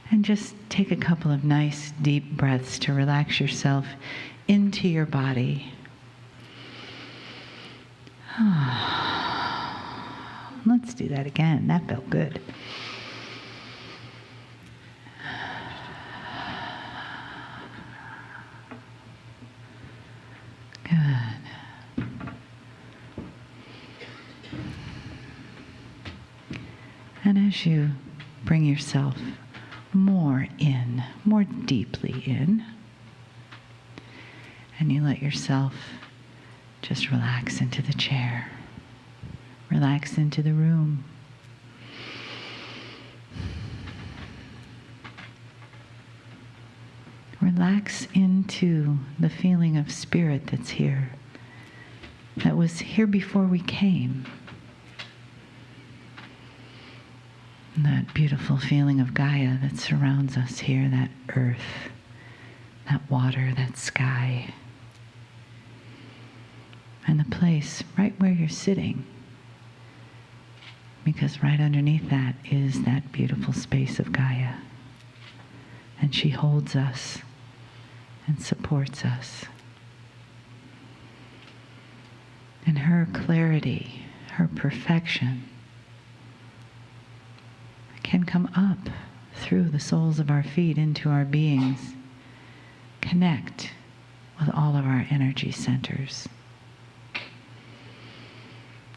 And just take a couple of nice deep breaths to relax yourself into your body. Let's do that again. That felt good. Good. And as you bring yourself more in, more deeply in, and you let yourself just relax into the chair, relax into the room. Relax into the feeling of spirit that's here, that was here before we came. And that beautiful feeling of Gaia that surrounds us here, that earth, that water, that sky. And the place right where you're sitting, because right underneath that is that beautiful space of Gaia. And she holds us and supports us. And her clarity, her perfection, can come up through the soles of our feet into our beings, connect with all of our energy centers,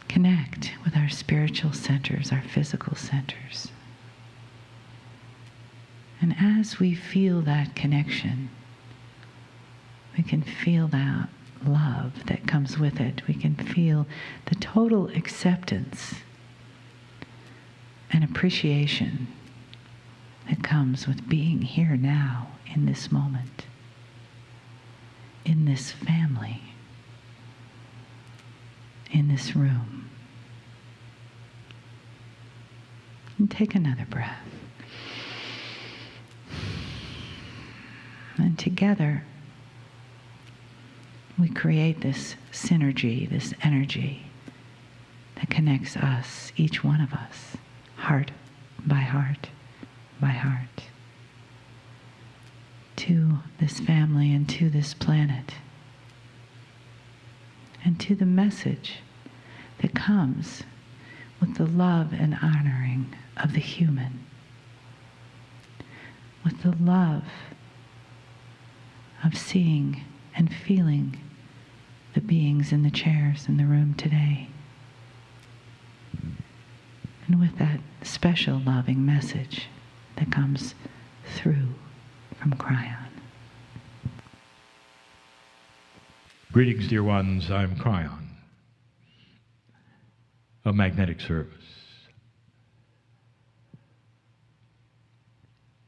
connect with our spiritual centers, our physical centers. And as we feel that connection, we can feel that love that comes with it. We can feel the total acceptance and appreciation that comes with being here now, in this moment, in this family, in this room. And take another breath. And together, we create this synergy, this energy that connects us, each one of us, heart by heart by heart, to this family and to this planet, and to the message that comes with the love and honoring of the human, with the love of seeing and feeling the beings in the chairs in the room today. And with that special loving message that comes through from Kryon. Greetings, dear ones. I'm Kryon of Magnetic Service.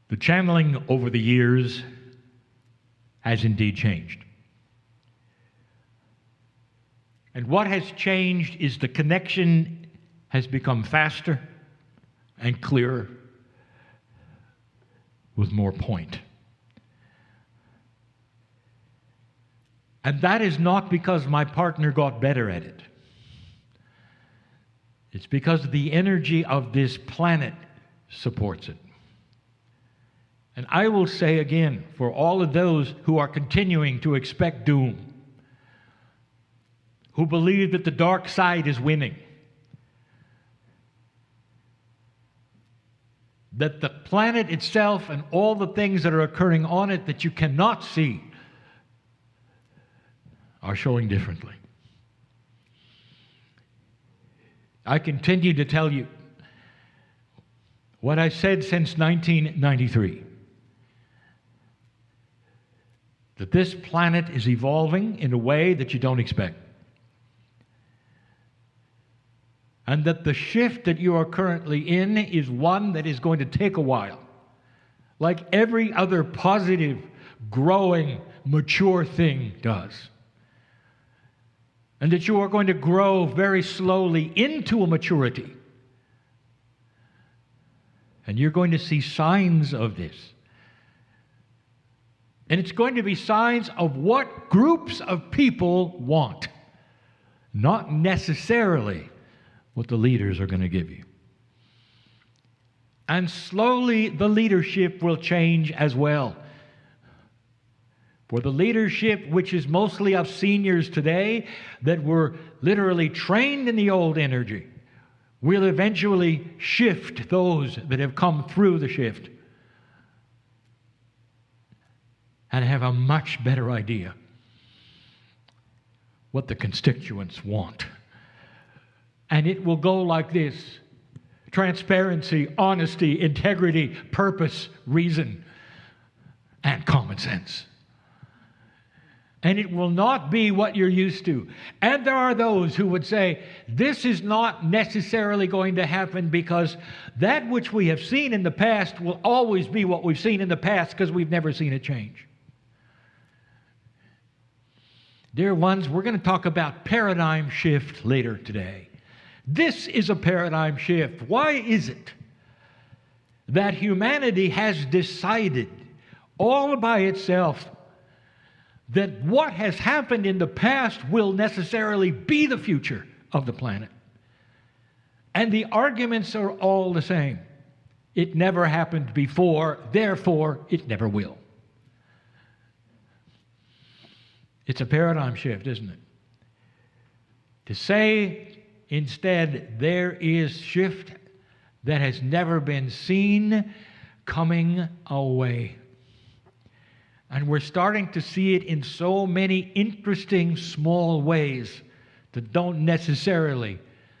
The channeling over the years has indeed changed. And what has changed is the connection has become faster and clearer with more point. And that is not because my partner got better at it. It's because the energy of this planet supports it. And I will say again, for all of those who are continuing to expect doom, who believe that the dark side is winning, that the planet itself and all the things that are occurring on it that you cannot see are showing differently. I continue to tell you what I said since 1993, that this planet is evolving in a way that you don't expect. And that the shift that you are currently in is one that is going to take a while. Like every other positive, growing, mature thing does. And that you are going to grow very slowly into a maturity. And you're going to see signs of this. And it's going to be signs of what groups of people want, not necessarily what the leaders are going to give you. And slowly the leadership will change as well. For the leadership, which is mostly of seniors today that were literally trained in the old energy, will eventually shift those that have come through the shift and have a much better idea what the constituents want. And it will go like this: transparency, honesty, integrity, purpose, reason, and common sense. And it will not be what you're used to. And there are those who would say, this is not necessarily going to happen because that which we have seen in the past will always be what we've seen in the past because we've never seen it change. Dear ones, we're going to talk about paradigm shift later today. This is a paradigm shift. Why is it that humanity has decided all by itself that what has happened in the past will necessarily be the future of the planet? And the arguments are all the same. It never happened before, therefore it never will. It's a paradigm shift, isn't it? To say instead there is shift that has never been seen coming away. And we're starting to see it in so many interesting small ways that don't necessarily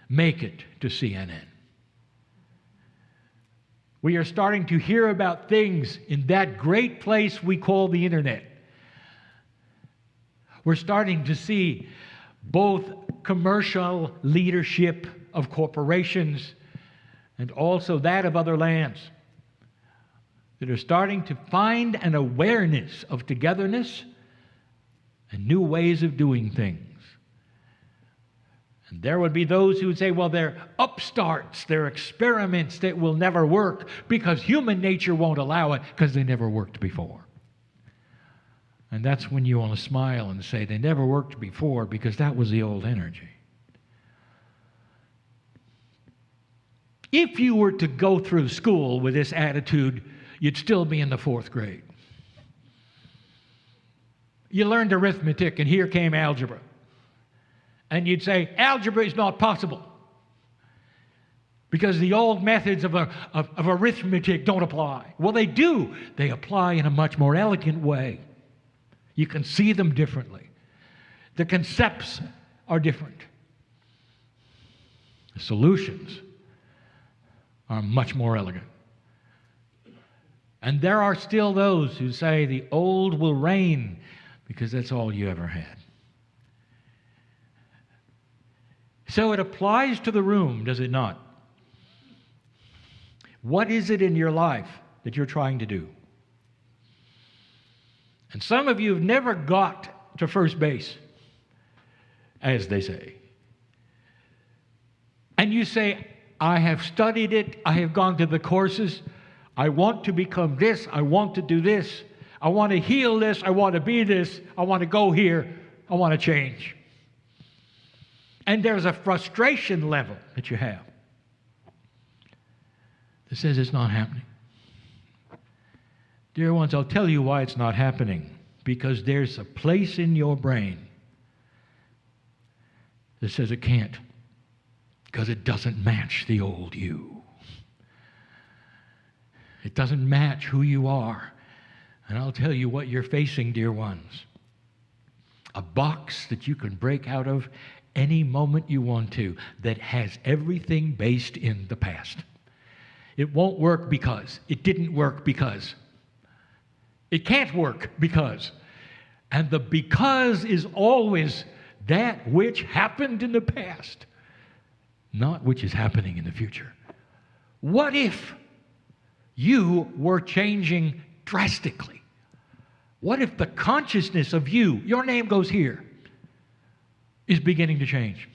make it to CNN. We are starting to hear about things in that great place we call the internet. We're starting to see both commercial leadership of corporations and also that of other lands that are starting to find an awareness of togetherness and new ways of doing things. And there would be those who would say, well, they're upstarts, they're experiments that will never work because human nature won't allow it because they never worked before. And that's when you want to smile and say they never worked before because that was the old energy. If you were to go through school with this attitude, you'd still be in the 4th grade. You learned arithmetic and here came algebra. And you'd say, algebra is not possible because the old methods of arithmetic don't apply. Well, they do. They apply in a much more elegant way. You can see them differently. The concepts are different. The solutions are much more elegant. And there are still those who say the old will reign because that's all you ever had. So it applies to the room, does it not? What is it in your life that you're trying to do? And some of you have never got to first base, as they say. And you say, I have studied it, I have gone to the courses, I want to become this, I want to do this, I want to heal this, I want to be this, I want to go here, I want to change. And there's a frustration level that you have that says it's not happening. Dear ones, I'll tell you why it's not happening. Because there's a place in your brain that says it can't. Because it doesn't match the old you. It doesn't match who you are. And I'll tell you what you're facing, dear ones. A box that you can break out of any moment you want to that has everything based in the past. It won't work because. It didn't work because. It can't work because. And the because is always that which happened in the past, not which is happening in the future. What if you were changing drastically? What if the consciousness of you, your name goes here, is beginning to change?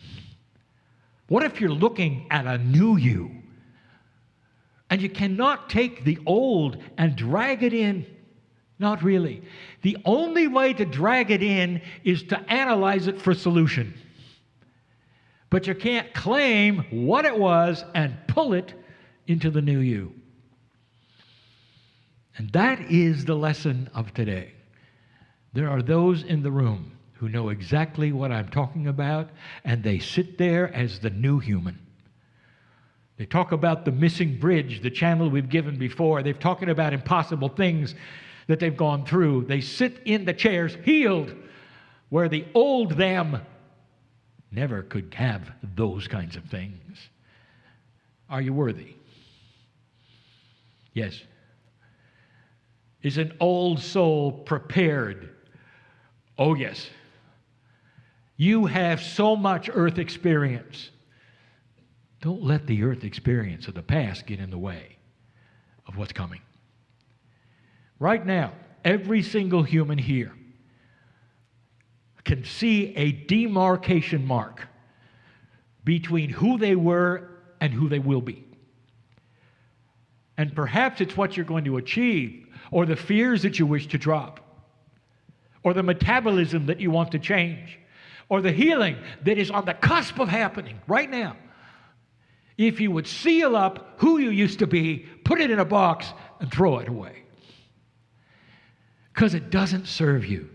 What if you're looking at a new you and you cannot take the old and drag it in? Not really. The only way to drag it in is to analyze it for solution. But you can't claim what it was and pull it into the new you. And that is the lesson of today. There are those in the room who know exactly what I'm talking about, and they sit there as the new human. They talk about the missing bridge, the channel we've given before. They're talking about impossible things that they've gone through. They sit in the chairs healed, where the old them never could have those kinds of things. Are you worthy? Yes. Is an old soul prepared? Oh, yes. You have so much earth experience. Don't let the earth experience of the past get in the way of what's coming. Right now, every single human here can see a demarcation mark between who they were and who they will be. And perhaps it's what you're going to achieve, or the fears that you wish to drop, or the metabolism that you want to change, or the healing that is on the cusp of happening right now. If you would seal up who you used to be, put it in a box, and throw it away. Because it doesn't serve you.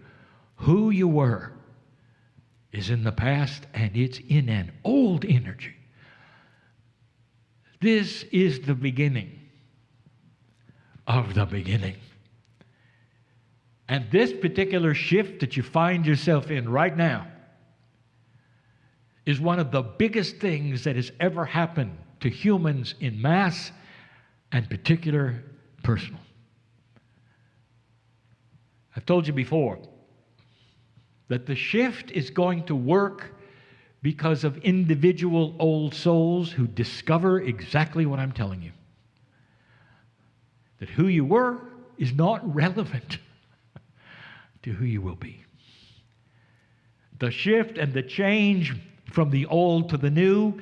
Who you were is in the past, and it's in an old energy. This is the beginning of the beginning. And this particular shift that you find yourself in right now is one of the biggest things that has ever happened to humans in mass and particular personal. I've told you before that the shift is going to work because of individual old souls who discover exactly what I'm telling you. That who you were is not relevant to who you will be. The shift and the change from the old to the new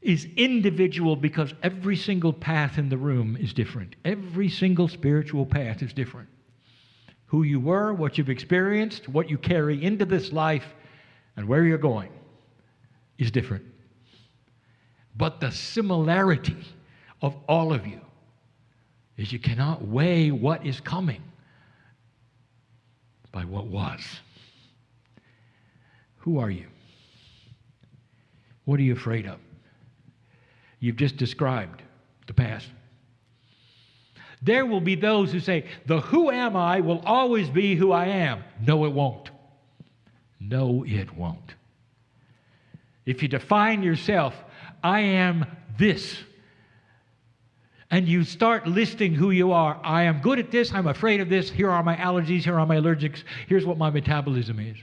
is individual because every single path in the room is different. Every single spiritual path is different. Who you were, what you've experienced, what you carry into this life, and where you're going is different. But the similarity of all of you is you cannot weigh what is coming by what was. Who are you? What are you afraid of? You've just described the past. There will be those who say, the who am I will always be who I am. No, it won't. No, it won't. If you define yourself, I am this, and you start listing who you are, I am good at this, I'm afraid of this, here are my allergies, here are my allergics, here's what my metabolism is.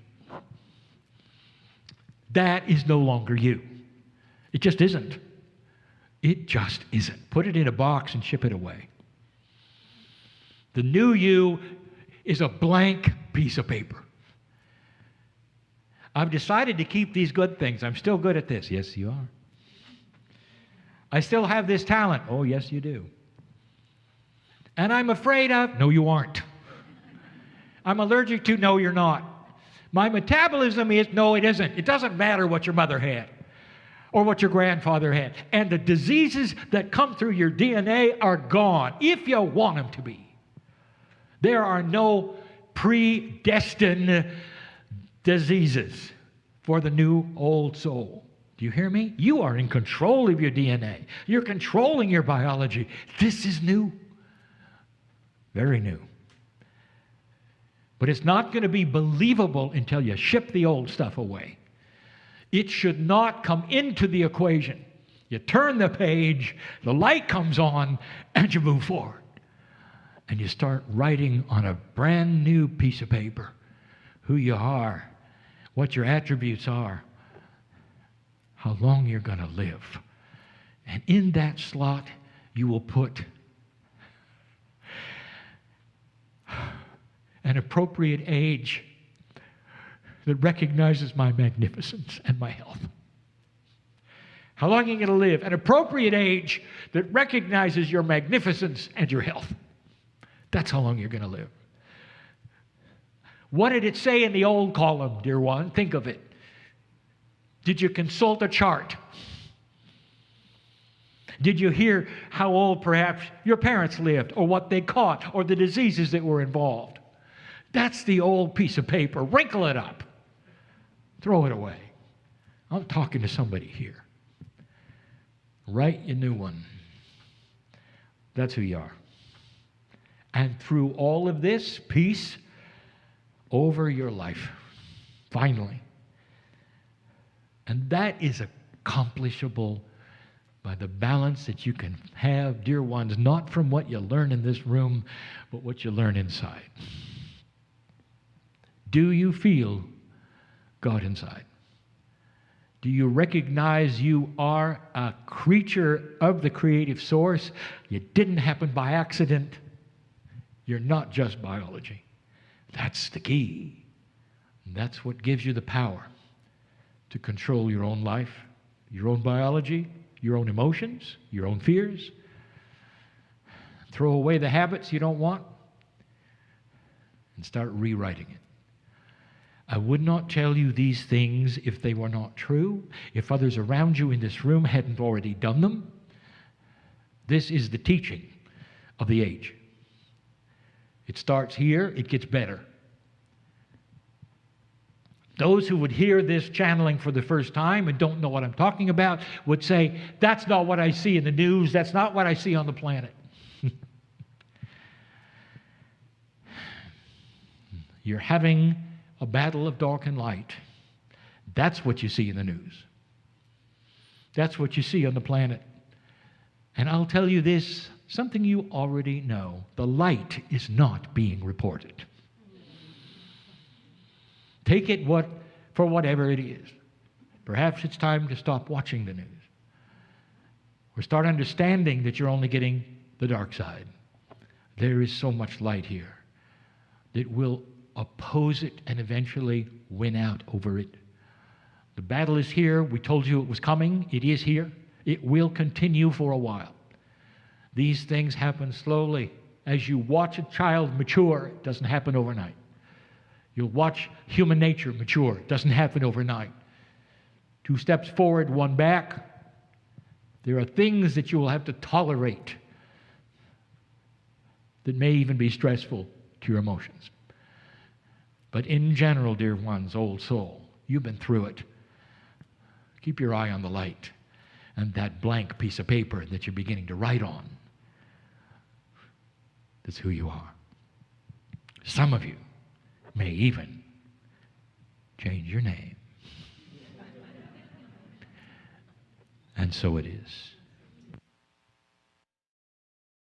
That is no longer you. It just isn't. It just isn't. Put it in a box and ship it away. The new you is a blank piece of paper. I've decided to keep these good things. I'm still good at this. Yes, you are. I still have this talent. Oh, yes, you do. And I'm afraid of, no, you aren't. I'm allergic to, no, you're not. My metabolism is, no, it isn't. It doesn't matter what your mother had or what your grandfather had. And the diseases that come through your DNA are gone if you want them to be. There are no predestined diseases for the new old soul. Do you hear me? You are in control of your DNA. You're controlling your biology. This is new. Very new. But it's not going to be believable until you ship the old stuff away. It should not come into the equation. You turn the page, the light comes on, and you move forward. And you start writing on a brand new piece of paper who you are, what your attributes are, how long you're going to live. And in that slot, you will put an appropriate age that recognizes my magnificence and my health. How long are you going to live? An appropriate age that recognizes your magnificence and your health. That's how long you're going to live. What did it say in the old column, dear one? Think of it. Did you consult a chart? Did you hear how old perhaps your parents lived, or what they caught, or the diseases that were involved? That's the old piece of paper. Wrinkle it up. Throw it away. I'm talking to somebody here. Write your new one. That's who you are. And through all of this, peace over your life. Finally. And that is accomplishable by the balance that you can have, dear ones, not from what you learn in this room, but what you learn inside. Do you feel God inside? Do you recognize you are a creature of the creative source? You didn't happen by accident. You're not just biology. That's the key. And that's what gives you the power to control your own life, your own biology, your own emotions, your own fears. Throw away the habits you don't want and start rewriting it. I would not tell you these things if they were not true, if others around you in this room hadn't already done them. This is the teaching of the age. It starts here, it gets better. Those who would hear this channeling for the first time and don't know what I'm talking about would say, that's not what I see in the news, that's not what I see on the planet. You're having a battle of dark and light. That's what you see in the news. That's what you see on the planet. And I'll tell you this, something you already know. The light is not being reported. Take it for whatever it is. Perhaps it's time to stop watching the news. Or start understanding that you're only getting the dark side. There is so much light here that will oppose it and eventually win out over it. The battle is here. We told you it was coming. It is here. It will continue for a while. These things happen slowly. As you watch a child mature, it doesn't happen overnight. You'll watch human nature mature. It doesn't happen overnight. 2 steps forward, 1 back. There are things that you will have to tolerate that may even be stressful to your emotions. But in general, dear ones, old soul, you've been through it. Keep your eye on the light and that blank piece of paper that you're beginning to write on. That's who you are. Some of you may even change your name. And so it is.